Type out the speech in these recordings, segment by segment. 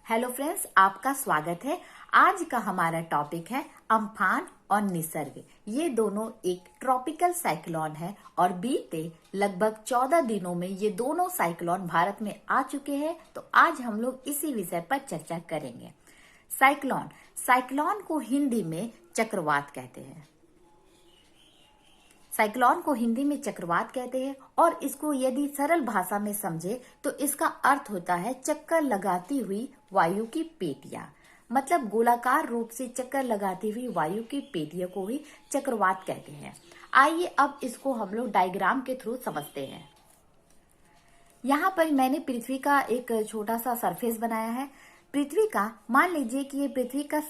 Hello friends, आपका स्वागत है। आज का हमारा टॉपिक है अम्फान और निसर्ग। ये दोनों एक ट्रॉपिकल साइक्लोन है और बीते लगभग 14 दिनों में ये दोनों साइक्लोन भारत में आ चुके हैं। तो आज हम लोग इसी विषय पर चर्चा करेंगे। साइक्लोन साइक्लोन को हिंदी में चक्रवात कहते हैं। साइक्लोन को हिंदी में चक्रवात कहते हैं और इसको यदि सरल भाषा में समझे तो इसका अर्थ होता है चक्कर लगाती हुई वायु की पेटियां। मतलब गोलाकार रूप से चक्कर लगाती हुई वायु की पेटियों को ही चक्रवात कहते हैं। आइए अब इसको हम लोग डायग्राम के थ्रू समझते हैं। यहाँ पर मैंने पृथ्वी का एक छोटा सा सरफेस बनाया है। पृथ्वी का मान लीजिए कि ये पृथ्वी का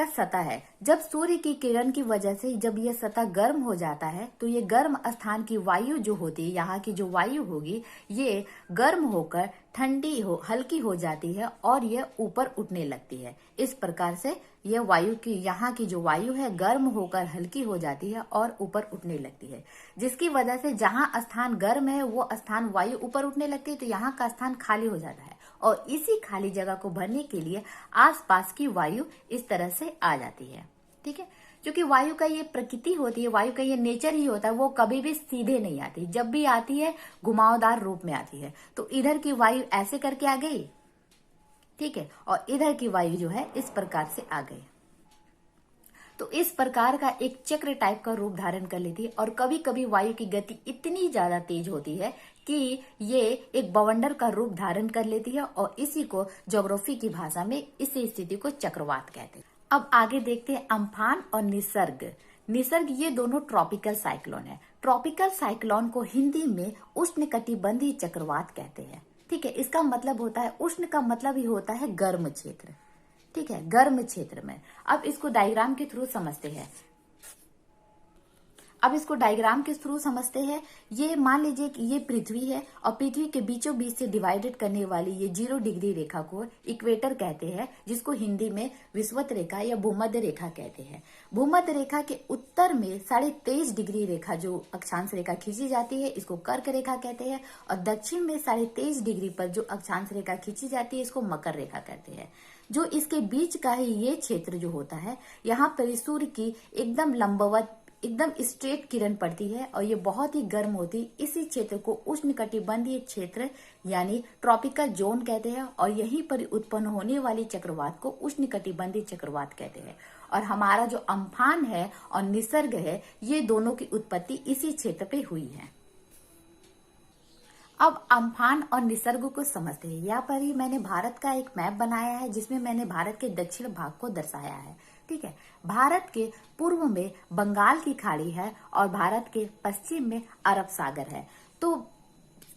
सतह है। जब सूर्य की किरण की वजह से जब ये सतह गर्म हो जाता है तो ये गर्म स्थान की वायु जो होती है, यहाँ की जो वायु होगी, ये गर्म होकर ठंडी हल्की हो जाती है और ये ऊपर उठने लगती है। इस प्रकार से ये वायु की यहाँ की जो वायु है गर्म होकर हल्की हो जाती है और ऊपर उठने लगती है, जिसकी वजह से जहाँ स्थान गर्म है वो स्थान वायु ऊपर उठने लगती है तो यहाँ का स्थान खाली हो जाता है और इसी खाली जगह को भरने के लिए आसपास की वायु इस तरह से आ जाती है। ठीक है, क्योंकि वायु का ये प्रकृति होती है, वायु का ये नेचर ही होता है, वो कभी भी सीधे नहीं आती। जब भी आती है घुमावदार रूप में आती है। तो इधर की वायु ऐसे करके आ गई, ठीक है, और इधर की वायु जो है इस प्रकार से आ गई। तो इस प्रकार का एक चक्र टाइप का रूप धारण कर लेती है और कभी कभी वायु की गति इतनी ज्यादा तेज होती है कि ये एक बवंडर का रूप धारण कर लेती है और इसी को ज्योग्राफी की भाषा में इस स्थिति को चक्रवात कहते हैं। अब आगे देखते हैं अम्फान और निसर्ग। निसर्ग ये दोनों ट्रॉपिकल साइक्लोन है। ट्रॉपिकल साइक्लोन को हिंदी में उष्णकटिबंधीय चक्रवात कहते हैं। ठीक है, इसका मतलब होता है, उष्ण का मतलब ही होता है गर्म क्षेत्र। ठीक है, गर्म क्षेत्र में। अब इसको डायग्राम के थ्रू समझते हैं। ये मान लीजिए कि ये पृथ्वी है और पृथ्वी के बीचों बीच से डिवाइडेड करने वाली ये 0 डिग्री रेखा को इक्वेटर कहते हैं, जिसको हिंदी में विषुवत रेखा या भूमध्य रेखा कहते हैं। भूमध्य रेखा के उत्तर में 23.5 डिग्री रेखा जो अक्षांश रेखा खींची जाती है, इसको कर्क रेखा कहते हैं और दक्षिण में 23.5 डिग्री पर जो अक्षांश रेखा खींची जाती है, इसको मकर रेखा कहते हैं। जो इसके बीच का ही ये क्षेत्र जो होता है, यहाँ पर सूर्य की एकदम लंबवत एकदम स्ट्रेट किरण पड़ती है और ये बहुत ही गर्म होती है। इसी क्षेत्र को उष्णकटिबंधीय क्षेत्र यानी ट्रॉपिकल जोन कहते हैं और यहीं पर उत्पन्न होने वाली चक्रवात को उष्णकटिबंधीय चक्रवात कहते हैं। और हमारा जो अम्फान है और निसर्ग है, ये दोनों की उत्पत्ति इसी क्षेत्र पे हुई है। अब अम्फान और निसर्ग को समझते हैं। यहाँ पर ही मैंने भारत का एक मैप बनाया है जिसमें मैंने भारत के दक्षिण भाग को दर्शाया है। ठीक है, भारत के पूर्व में बंगाल की खाड़ी है और भारत के पश्चिम में अरब सागर है। तो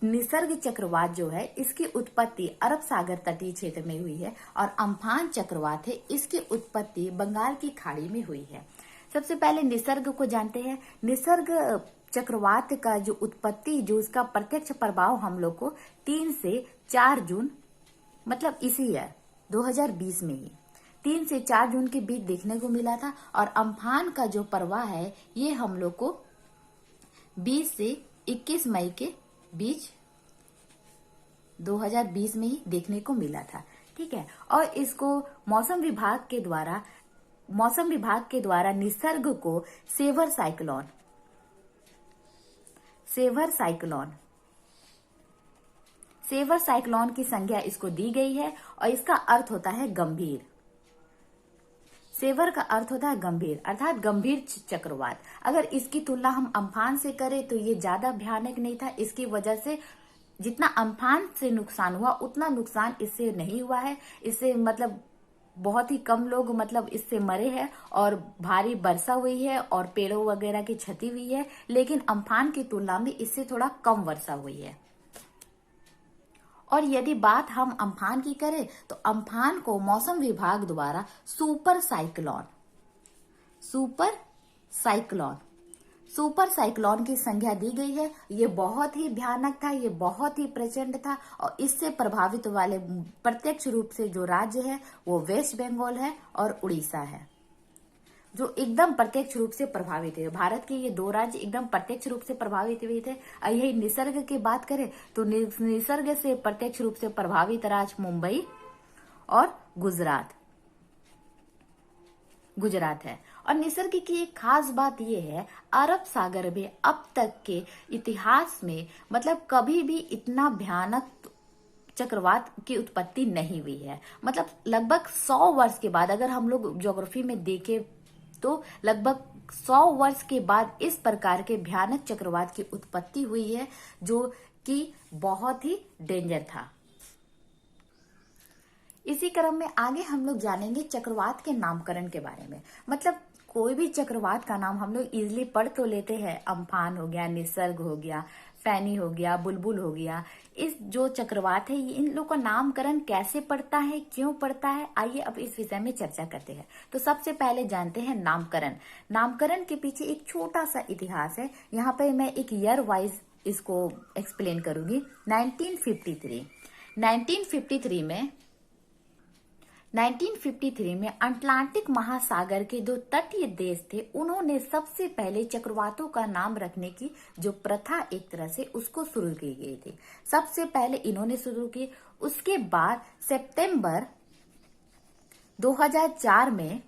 निसर्ग चक्रवात जो है, इसकी उत्पत्ति अरब सागर तटीय क्षेत्र में हुई है और अम्फान चक्रवात है, इसकी उत्पत्ति बंगाल की खाड़ी में हुई है। सबसे पहले निसर्ग को जानते हैं। निसर्ग चक्रवात का जो उत्पत्ति, जो उसका प्रत्यक्ष प्रभाव हम लोग को 3 से 4 जून मतलब इसी ईयर 2020 में ही 3 से 4 जून के बीच देखने को मिला था। और अम्फान का जो प्रवाह है ये हम लोग को 20 से 21 मई के बीच 2020 में ही देखने को मिला था। ठीक है, और इसको मौसम विभाग के द्वारा निसर्ग को सेवर साइक्लोन की संज्ञा इसको दी गई है और इसका अर्थ होता है गंभीर। सेवर का अर्थ होता है गंभीर, अर्थात गंभीर चक्रवात। अगर इसकी तुलना हम अम्फान से करें तो ये ज्यादा भयानक नहीं था। इसकी वजह से जितना अम्फान से नुकसान हुआ उतना नुकसान इससे नहीं हुआ है। इससे मतलब बहुत ही कम लोग मतलब इससे मरे हैं और भारी वर्षा हुई है और पेड़ों वगैरह की क्षति हुई है, लेकिन अम्फान की तुलना में इससे थोड़ा कम वर्षा हुई है। और यदि बात हम अम्फान की करें तो अम्फान को मौसम विभाग द्वारा सुपर साइक्लोन की संज्ञा दी गई है। ये बहुत ही भयानक था, ये बहुत ही प्रचंड था और इससे प्रभावित वाले प्रत्यक्ष रूप से जो राज्य है वो वेस्ट बंगाल है और उड़ीसा है। जो एकदम प्रत्यक्ष रूप से प्रभावित है। भारत के ये दो राज्य एकदम प्रत्यक्ष रूप से प्रभावित हुए थे। यही निसर्ग की बात करें तो निसर्ग से प्रत्यक्ष रूप से प्रभावित राज्य मुंबई और गुजरात है। और निसर्ग की एक खास बात यह है, अरब सागर में अब तक के इतिहास में मतलब कभी भी इतना भयानक चक्रवात की उत्पत्ति नहीं हुई है। मतलब लगभग 100 वर्ष के बाद, अगर हम लोग ज्योग्राफी में देखें तो लगभग 100 वर्ष के बाद इस प्रकार के भयानक चक्रवात की उत्पत्ति हुई है, जो कि बहुत ही डेंजर था। इसी क्रम में आगे हम लोग जानेंगे चक्रवात के नामकरण के बारे में। मतलब कोई भी चक्रवात का नाम हम लोग इजिली पढ़ तो लेते हैं, अम्फान हो गया, निसर्ग हो गया, फैनी हो गया, बुलबुल हो गया। इस जो चक्रवात है इन लोग का नामकरण कैसे पड़ता है, क्यों पड़ता है, आइए अब इस विषय में चर्चा करते हैं। तो सबसे पहले जानते हैं नामकरण। नामकरण के पीछे एक छोटा सा इतिहास है। यहाँ पे मैं एक ईयर वाइज इसको एक्सप्लेन करूंगी। 1953 में अटलांटिक महासागर के जो तटीय देश थे उन्होंने सबसे पहले चक्रवातों का नाम रखने की जो प्रथा एक तरह से उसको शुरू की गई थी। सबसे पहले इन्होंने शुरू की। उसके बाद सितंबर 2004 में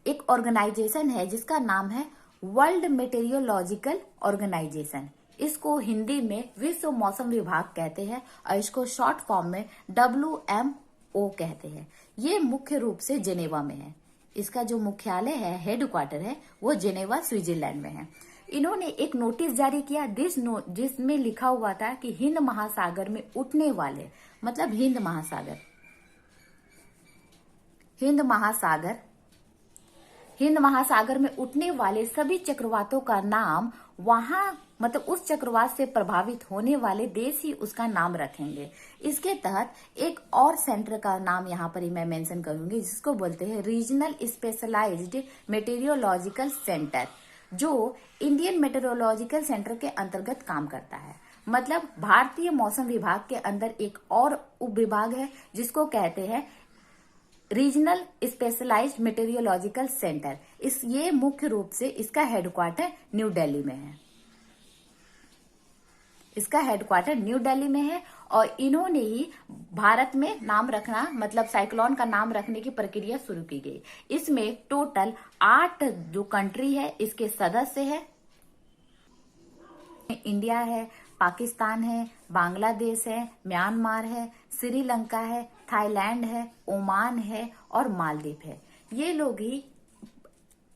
एक ऑर्गेनाइजेशन है जिसका नाम है वर्ल्ड मेटेरियोलॉजिकल ऑर्गेनाइजेशन। इसको हिंदी में विश्व मौसम विभाग कहते हैं और इसको शॉर्ट फॉर्म में WMO कहते हैं। ये मुख्य रूप से जेनेवा में है। इसका जो मुख्यालय है, हेडक्वार्टर है, वो जेनेवा स्विट्जरलैंड में है। इन्होंने एक नोटिस जारी किया जिसमें लिखा हुआ था कि हिंद महासागर में उठने वाले, मतलब हिंद महासागर में उठने वाले सभी चक्रवातों का नाम वहां, मतलब उस चक्रवात से प्रभावित होने वाले देश ही उसका नाम रखेंगे। इसके तहत एक और सेंटर का नाम यहाँ पर ही मैं मेंशन करूंगी जिसको बोलते हैं रीजनल स्पेशलाइज्ड मेटेरियोलॉजिकल सेंटर, जो इंडियन मेटेरियोलॉजिकल सेंटर के अंतर्गत काम करता है। मतलब भारतीय मौसम विभाग के अंदर एक और उप विभाग है जिसको कहते हैं रीजनल स्पेशलाइज्ड मेटेरियोलॉजिकल सेंटर। ये मुख्य रूप से इसका हेडक्वार्टर न्यू दिल्ली में है। और इन्होंने ही भारत में नाम रखना, मतलब साइक्लोन का नाम रखने की प्रक्रिया शुरू की गई। इसमें टोटल 8 जो कंट्री है इसके सदस्य है। इंडिया है, पाकिस्तान है, बांग्लादेश है, म्यांमार है, श्रीलंका है, थाईलैंड है, ओमान है और मालदीव है। ये लोग ही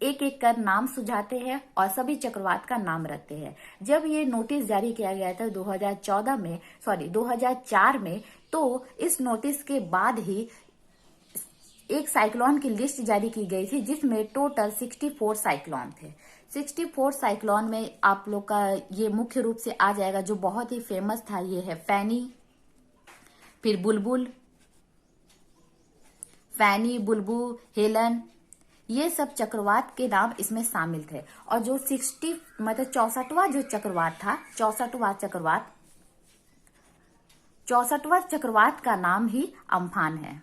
एक एक कर नाम सुझाते हैं और सभी चक्रवात का नाम रखते हैं। जब ये नोटिस जारी किया गया था 2004 में, तो इस नोटिस के बाद ही एक साइक्लोन की लिस्ट जारी की गई थी जिसमें टोटल 64 साइक्लोन थे। 64 साइक्लोन में आप लोग का ये मुख्य रूप से आ जाएगा, जो बहुत ही फेमस था ये है फैनी, बुलबुल, हेलन, ये सब चक्रवात के नाम इसमें शामिल थे। और जो 64वां जो चक्रवात था, 64वां चक्रवात का नाम ही अम्फान है।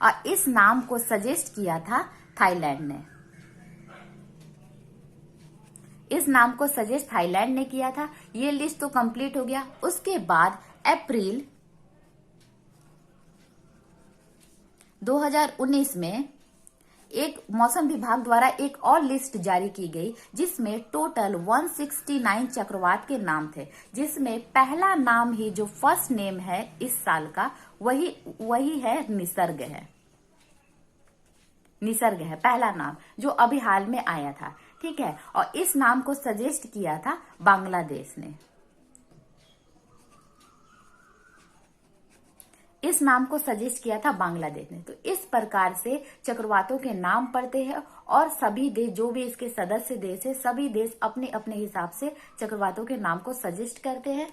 और इस नाम को सजेस्ट किया था थाईलैंड ने किया था। ये लिस्ट तो कंप्लीट हो गया। उसके बाद अप्रैल 2019 में एक मौसम विभाग द्वारा एक और लिस्ट जारी की गई जिसमें टोटल 169 चक्रवात के नाम थे, जिसमें पहला नाम ही जो फर्स्ट नेम है इस साल का वही है निसर्ग है पहला नाम जो अभी हाल में आया था। ठीक है। और इस नाम को सजेस्ट किया था बांग्लादेश ने। तो इस प्रकार से चक्रवातों के नाम पड़ते हैं और सभी देश, जो भी इसके सदस्य देश है, सभी देश अपने अपने हिसाब से चक्रवातों के नाम को सजेस्ट करते हैं।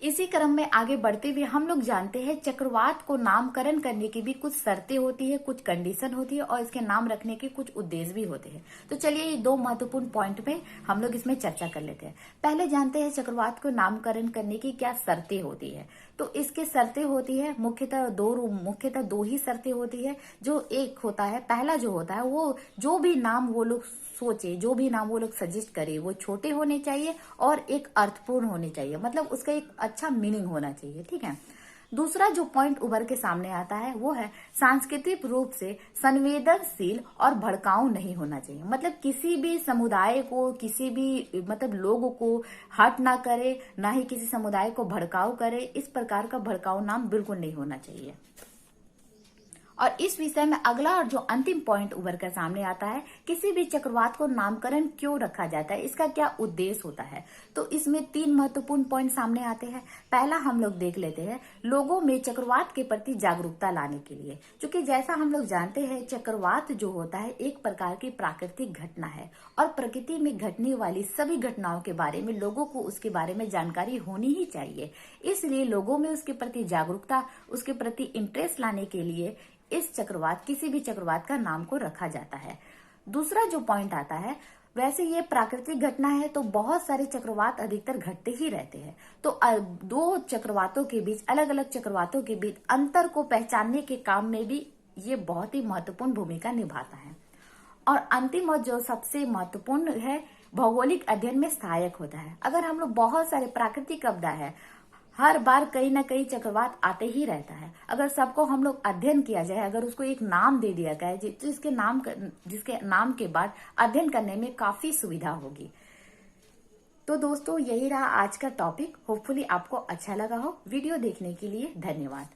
इसी क्रम में आगे बढ़ते हुए हम लोग जानते हैं चक्रवात को नामकरण करने की भी कुछ शर्तें होती है, कुछ कंडीशन होती है और इसके नाम रखने के कुछ उद्देश्य भी होते हैं। तो चलिए ये दो महत्वपूर्ण पॉइंट में हम लोग इसमें चर्चा कर लेते हैं। पहले जानते हैं चक्रवात को नामकरण करने की क्या शर्तें होती है। तो इसके शर्तें होती है मुख्यतः दो ही शर्तें होती है। जो एक होता है, पहला जो होता है वो जो भी नाम वो लोग सोचे, जो भी नाम वो लोग सजेस्ट करे वो छोटे होने चाहिए और एक अर्थपूर्ण होने चाहिए, मतलब उसका एक अच्छा मीनिंग होना चाहिए। ठीक है। दूसरा जो पॉइंट उभर के सामने आता है वो है सांस्कृतिक रूप से संवेदनशील और भड़काऊ नहीं होना चाहिए। मतलब किसी भी समुदाय को, किसी भी मतलब लोगों को हर्ट ना करे, ना ही किसी समुदाय को भड़काऊ करे। इस प्रकार का भड़काऊ नाम बिल्कुल नहीं होना चाहिए। और इस विषय में अगला और जो अंतिम पॉइंट उभर कर सामने आता है, किसी भी चक्रवात को नामकरण क्यों रखा जाता है, इसका क्या उद्देश्य होता है। तो इसमें 3 महत्वपूर्ण पॉइंट सामने आते हैं। पहला हम लोग देख लेते हैं लोगों में चक्रवात के प्रति जागरूकता लाने के लिए। क्योंकि जैसा हम लोग जानते हैं चक्रवात जो होता है एक प्रकार की प्राकृतिक घटना है और प्रकृति में घटने वाली सभी घटनाओं के बारे में लोगों को उसके बारे में जानकारी होनी ही चाहिए। इसलिए लोगों में उसके प्रति जागरूकता, उसके प्रति इंटरेस्ट लाने के लिए इस चक्रवात, किसी भी चक्रवात का नाम को रखा जाता है। दूसरा जो पॉइंट आता है, वैसे ये प्राकृतिक घटना है तो बहुत सारे चक्रवात अधिकतर घटते ही रहते हैं। तो दो चक्रवातों के बीच, अलग अलग चक्रवातों के बीच अंतर को पहचानने के काम में भी ये बहुत ही महत्वपूर्ण भूमिका निभाता है। और अंतिम और जो सबसे महत्वपूर्ण है, भौगोलिक अध्ययन में सहायक होता है। अगर हम लोग बहुत सारे प्राकृतिक आपदा है, हर बार कहीं ना कहीं चक्रवात आते ही रहता है, अगर सबको हम लोग अध्ययन किया जाए, अगर उसको एक नाम दे दिया जाए जिसके नाम के बाद अध्ययन करने में काफी सुविधा होगी। तो दोस्तों यही रहा आज का टॉपिक। होपफुली आपको अच्छा लगा हो। वीडियो देखने के लिए धन्यवाद।